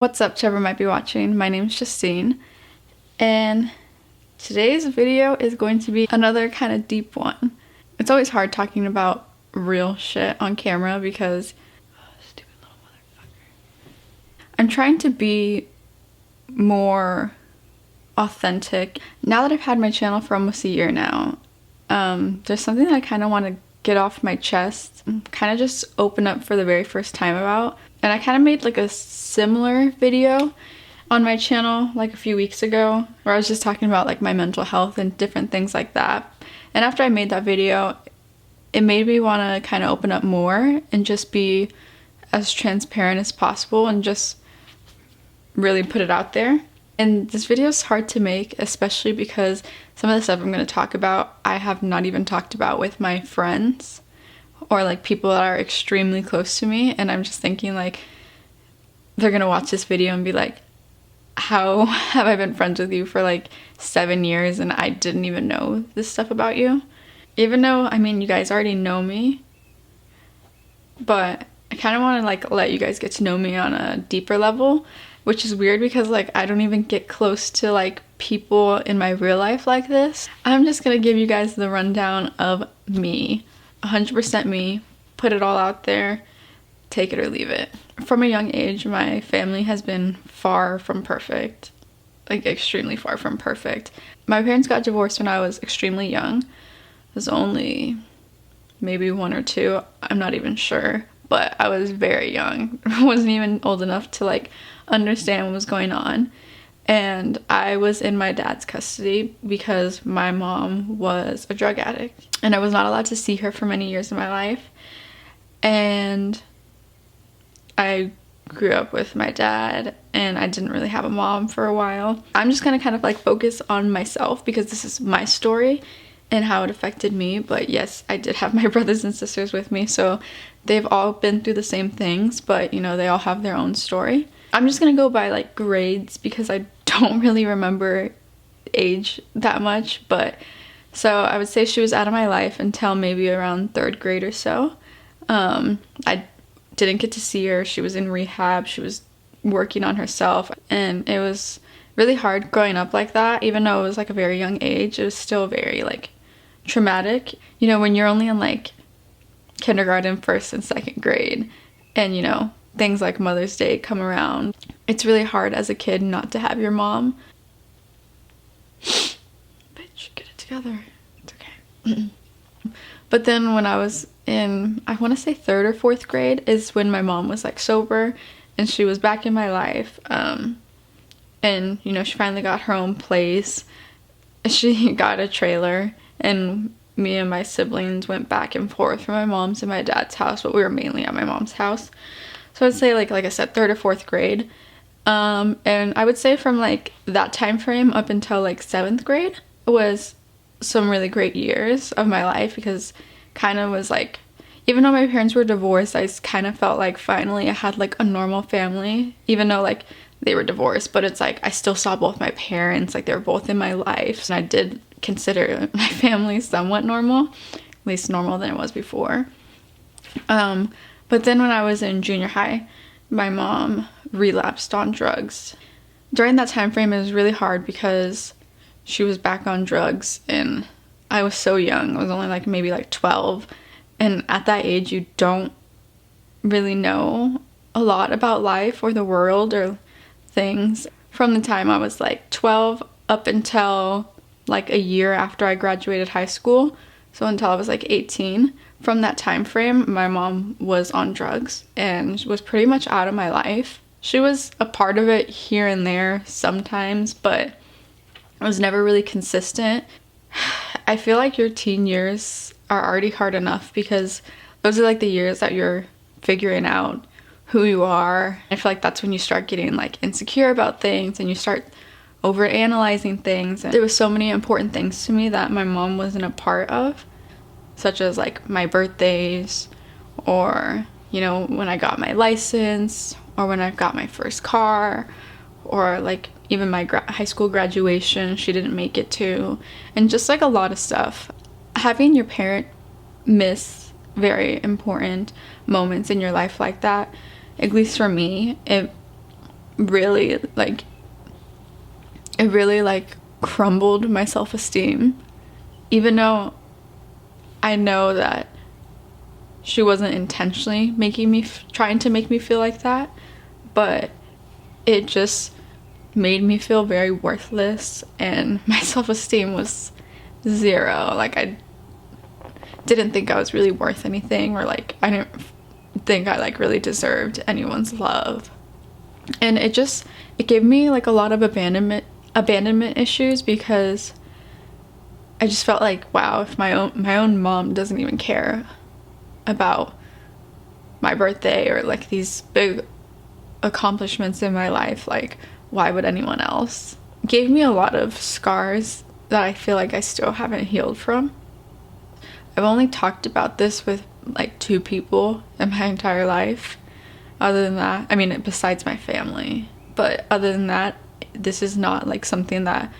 What's up, Trevor might be watching? My name's Justine, and today's video is going to be another kind of deep one. It's always hard talking about real shit on camera because stupid little motherfucker. I'm trying to be more authentic. Now that I've had my channel for almost a year now, there's something that I kind of want to get off my chest, kind of just open up for the very first time about. And I kind of made like a similar video on my channel like a few weeks ago where I was just talking about like my mental health and different things like that. And after I made that video, it made me want to kind of open up more and just be as transparent as possible and just really put it out there. And this video is hard to make, especially because some of the stuff I'm going to talk about I have not even talked about with my friends or like people that are extremely close to me, and I'm just thinking like they're gonna watch this video and be like, how have I been friends with you for like 7 years and I didn't even know this stuff about you? Even though, I mean, you guys already know me, but I kind of want to like let you guys get to know me on a deeper level, which is weird because like I don't even get close to like people in my real life like this. I'm just gonna give you guys the rundown of me. 100% me, put it all out there, take it or leave it. From a young age, my family has been far from perfect, like extremely far from perfect. My parents got divorced when I was extremely young. I was only maybe 1 or 2, I'm not even sure, but I was very young. I wasn't even old enough to like understand what was going on. And I was in my dad's custody because my mom was a drug addict. And I was not allowed to see her for many years in my life. And I grew up with my dad and I didn't really have a mom for a while. I'm just gonna kind of like focus on myself because this is my story and how it affected me. But yes, I did have my brothers and sisters with me, so they've all been through the same things, but you know, they all have their own story. I'm just gonna go by like grades because I don't really remember age that much, but so I would say she was out of my life until maybe around 3rd grade or so. I didn't get to see her. She was in rehab. She was working on herself, and it was really hard growing up like that. Even though it was like a very young age, it was still very like traumatic. You know, when you're only in like kindergarten, 1st and 2nd grade, and you know, things like Mother's Day come around, it's really hard as a kid not to have your mom. Bitch, get it together. It's okay. But then when I was in, I want to say 3rd or 4th grade is when my mom was like sober and she was back in my life. And you know, she finally got her own place. She got a trailer, and me and my siblings went back and forth from my mom's and my dad's house, but we were mainly at my mom's house. So I'd say like I said, 3rd or 4th grade. And I would say from like that time frame up until like 7th grade was some really great years of my life, because kind of was like, even though my parents were divorced, I kind of felt like finally I had like a normal family, even though like they were divorced, but it's like I still saw both my parents, like they were both in my life, and I did consider my family somewhat normal, at least normal than it was before. But then when I was in junior high, my mom relapsed on drugs. During that time frame, it was really hard because she was back on drugs and I was so young. I was only like maybe like 12, and at that age you don't really know a lot about life or the world or things. From the time I was like 12 up until like a year after I graduated high school, so until I was like 18, from that time frame my mom was on drugs and was pretty much out of my life. She was a part of it here and there sometimes, but it was never really consistent. I feel like your teen years are already hard enough because those are like the years that you're figuring out who you are. I feel like that's when you start getting like insecure about things and you start over analyzing things. And there was so many important things to me that my mom wasn't a part of, such as like my birthdays, or you know, when I got my license, or when I got my first car, or like even my high school graduation she didn't make it to, and just like a lot of stuff. Having your parent miss very important moments in your life like that, at least for me, it really like, it really like crumbled my self-esteem, even though I know that she wasn't intentionally trying to make me feel like that, but it just made me feel very worthless, and my self-esteem was zero. Like, I didn't think I was really worth anything, or like I didn't think I like really deserved anyone's love. And it gave me like a lot of abandonment issues, because I just felt like, wow, if my own mom doesn't even care about my birthday or like these big accomplishments in my life, like why would anyone else? It gave me a lot of scars that I feel like I still haven't healed from. I've only talked about this with like 2 people in my entire life. Other than that, I mean, besides my family, but other than that, this is not like something that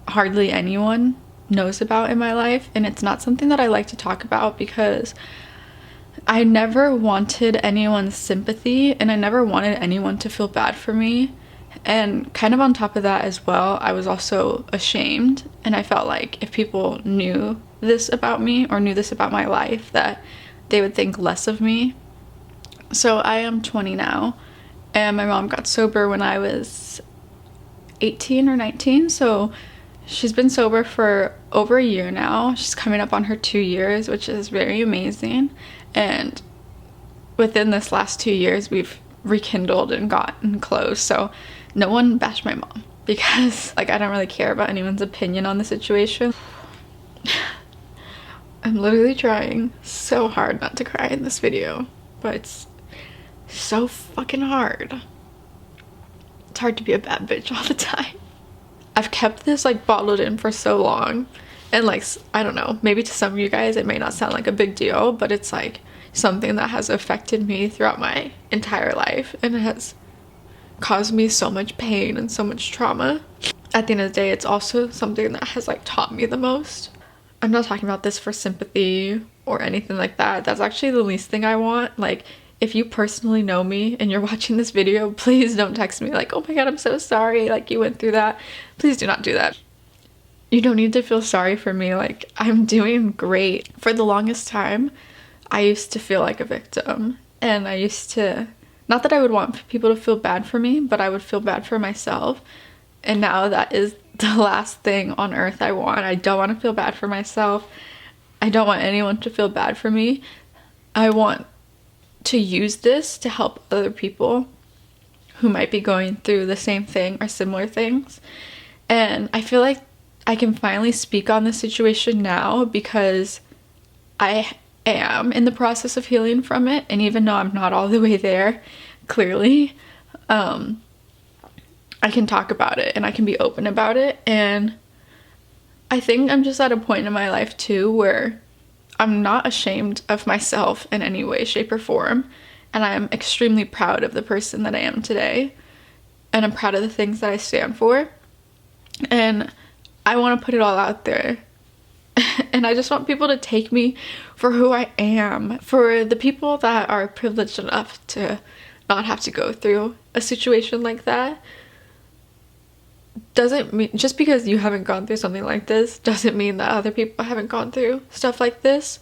hardly anyone knows about in my life, and it's not something that I like to talk about because I never wanted anyone's sympathy, and I never wanted anyone to feel bad for me. And kind of on top of that as well, I was also ashamed, and I felt like if people knew this about me or knew this about my life, that they would think less of me. So I am 20 now, and my mom got sober when I was 18 or 19, so she's been sober for over a year now. She's coming up on her 2 years, which is very amazing. And within this last 2 years, we've rekindled and gotten close. So no one bashed my mom, because like I don't really care about anyone's opinion on the situation. I'm literally trying so hard not to cry in this video, but it's so fucking hard. It's hard to be a bad bitch all the time. I've kept this like bottled in for so long, and like, I don't know, maybe to some of you guys it may not sound like a big deal, but it's like something that has affected me throughout my entire life, and it has caused me so much pain and so much trauma. At the end of the day, it's also something that has like taught me the most. I'm not talking about this for sympathy or anything like that. That's actually the least thing I want. Like, if you personally know me and you're watching this video, please don't text me like, oh my god, I'm so sorry, like you went through that. Please do not do that. You don't need to feel sorry for me. Like, I'm doing great. For the longest time, I used to feel like a victim, and I used to, not that I would want people to feel bad for me, but I would feel bad for myself. And now that is the last thing on earth I want. I don't want to feel bad for myself. I don't want anyone to feel bad for me. I want to use this to help other people who might be going through the same thing or similar things. And I feel like I can finally speak on this situation now, because I am in the process of healing from it. And even though I'm not all the way there, clearly, I can talk about it and I can be open about it. And I think I'm just at a point in my life too where I'm not ashamed of myself in any way, shape, or form. And I'm extremely proud of the person that I am today. And I'm proud of the things that I stand for. And I want to put it all out there. And I just want people to take me for who I am. For the people that are privileged enough to not have to go through a situation like that, doesn't mean, just because you haven't gone through something like this doesn't mean that other people haven't gone through stuff like this.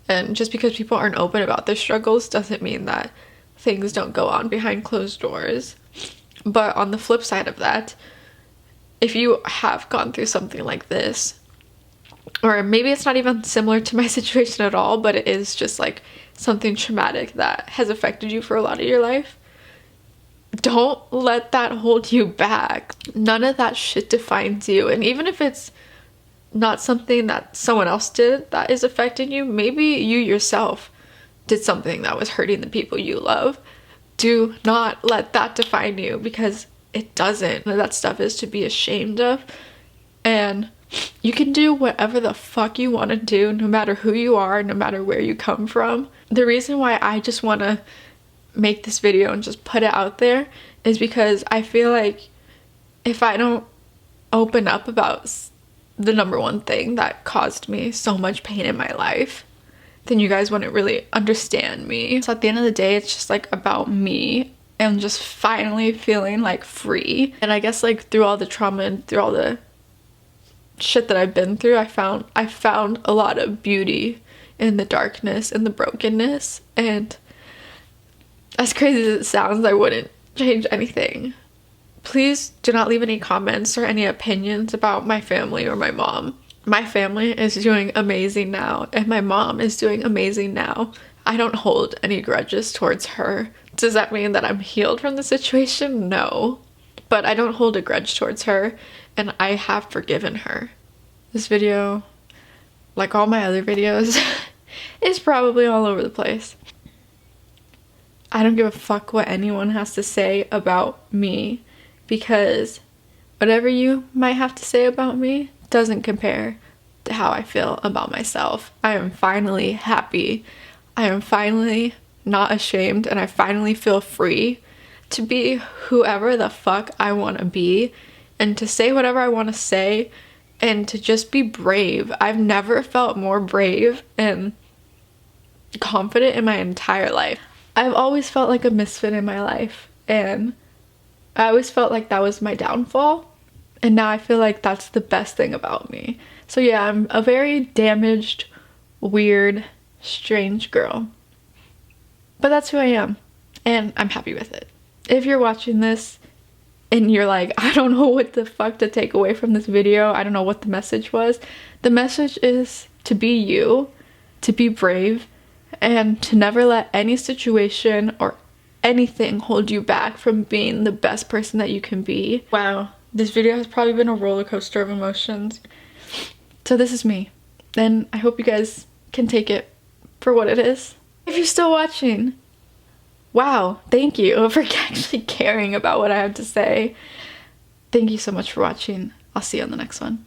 And just because people aren't open about their struggles doesn't mean that things don't go on behind closed doors. But on the flip side of that, if you have gone through something like this, or maybe it's not even similar to my situation at all, but it is just like something traumatic that has affected you for a lot of your life, don't let that hold you back. None of that shit defines you. And even if it's not something that someone else did that is affecting you, maybe you yourself did something that was hurting the people you love. Do not let that define you, because it doesn't. That stuff is to be ashamed of. And you can do whatever the fuck you want to do, no matter who you are, no matter where you come from. The reason why I just want to make this video and just put it out there is because I feel like if I don't open up about the number one thing that caused me so much pain in my life, then you guys wouldn't really understand me. So at the end of the day, it's just like about me am just finally feeling like free. And I guess like through all the trauma and through all the shit that I've been through, I found a lot of beauty in the darkness and the brokenness. And as crazy as it sounds, I wouldn't change anything. Please do not leave any comments or any opinions about my family or my mom. My family is doing amazing now, and my mom is doing amazing now. I don't hold any grudges towards her. Does that mean that I'm healed from the situation? No. But I don't hold a grudge towards her, and I have forgiven her. This video, like all my other videos, is probably all over the place. I don't give a fuck what anyone has to say about me, because whatever you might have to say about me doesn't compare to how I feel about myself. I am finally happy. I am finally not ashamed, and I finally feel free to be whoever the fuck I want to be, and to say whatever I want to say, and to just be brave. I've never felt more brave and confident in my entire life. I've always felt like a misfit in my life, and I always felt like that was my downfall, and now I feel like that's the best thing about me. So yeah, I'm a very damaged, weird, strange girl. But that's who I am, and I'm happy with it. If you're watching this and you're like, I don't know what the fuck to take away from this video, I don't know what the message was, the message is to be you, to be brave, and to never let any situation or anything hold you back from being the best person that you can be. Wow, this video has probably been a roller coaster of emotions. So this is me, and I hope you guys can take it for what it is. If you're still watching, wow, thank you for actually caring about what I have to say. Thank you so much for watching. I'll see you on the next one.